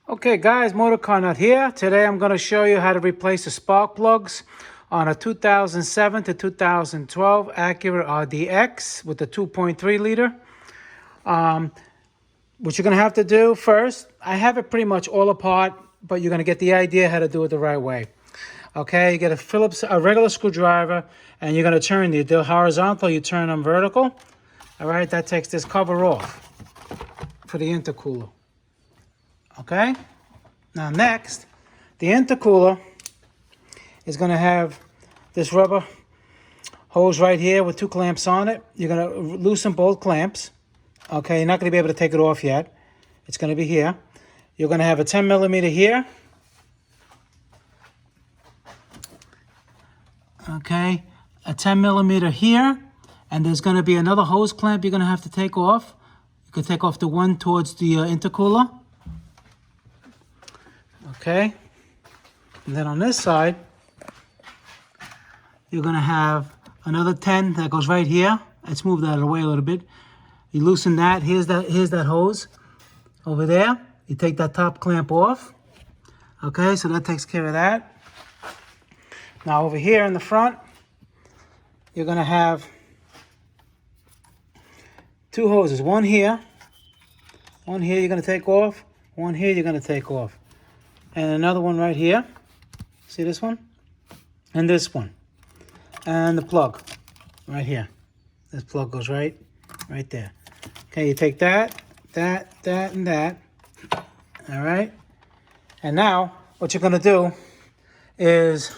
Okay guys, Motor Car Nut here. Today I'm going to show you how to replace the spark plugs on a 2007 to 2012 Acura RDX with the 2.3 liter. What you're going to have to do first, I have it pretty much all apart, but you're going to get the idea how to do it the right way. Okay, you get a regular screwdriver, and you're going to turn the horizontal, you turn them vertical. All right, that takes this cover off for the intercooler. Okay, now next, the intercooler is going to have this rubber hose right here with two clamps on it. You're going to loosen both clamps. Okay, you're not going to be able to take it off yet. It's going to be here. You're going to have a 10 millimeter here. Okay, a 10 millimeter here. And there's going to be another hose clamp you're going to have to take off. You can take off the one towards the intercooler. Okay, and then on this side, you're going to have another 10 that goes right here. Let's move that out of the way a little bit. You loosen that. Here's that hose over there. You take that top clamp off. Okay, so that takes care of that. Now over here in the front, you're going to have two hoses. One here you're going to take off. One here you're going to take off. And another one right here. See this one? And this one. And the plug right here. This plug goes right there. Okay, you take that, and that. All right. And now what you're going to do is,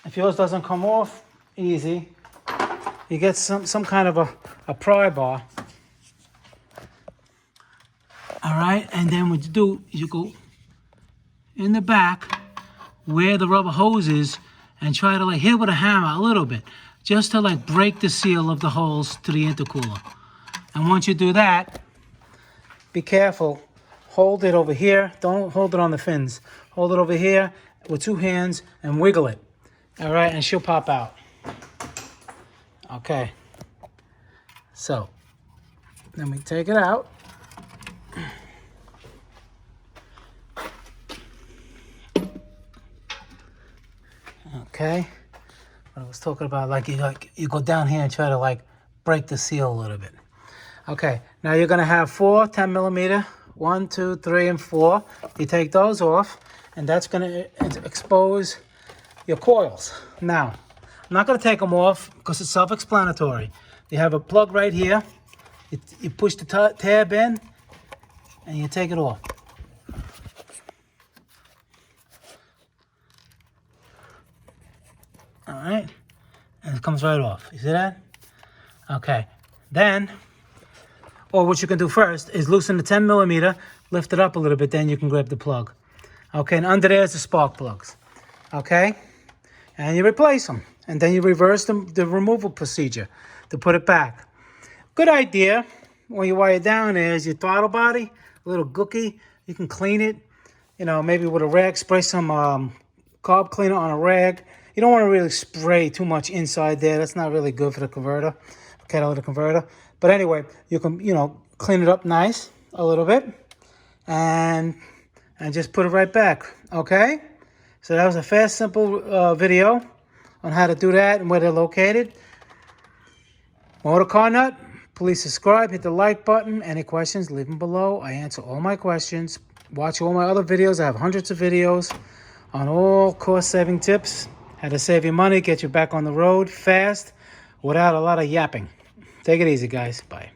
if yours doesn't come off easy, you get some kind of a pry bar. All right, and then what you do is you go in the back where the rubber hose is and try to hit with a hammer a little bit, just to break the seal of the holes to the intercooler. And once you do that, be careful. Hold it over here. Don't hold it on the fins. Hold it over here with two hands and wiggle it. All right, and she'll pop out. Okay. So, then we take it out. Okay, I was talking about you go down here and try to break the seal a little bit. Okay, now you're gonna have 4 10 millimeter, 1, 2, 3, and 4. You take those off, and that's gonna expose your coils. Now, I'm not gonna take them off because it's self-explanatory. You have a plug right here. You push the tab in, and you take it off. All right, and it comes right off. You see that? Okay, then, or what you can do first is loosen the 10 millimeter, lift it up a little bit, then you can grab the plug. Okay, and under there is the spark plugs. Okay, and you replace them, and then you reverse the removal procedure to put it back. Good idea when you wire it down is your throttle body, a little gooky. You can clean it, maybe with a rag, spray some carb cleaner on a rag. You don't want to really spray too much inside there. That's not really good for the converter, catalytic converter. But anyway, you can, clean it up nice a little bit and just put it right back, okay? So that was a fast, simple video on how to do that and where they're located. Motor Car Nut, please subscribe, hit the like button. Any questions, leave them below. I answer all my questions. Watch all my other videos. I have hundreds of videos on all cost-saving tips. How to save your money, get you back on the road fast without a lot of yapping. Take it easy, guys. Bye.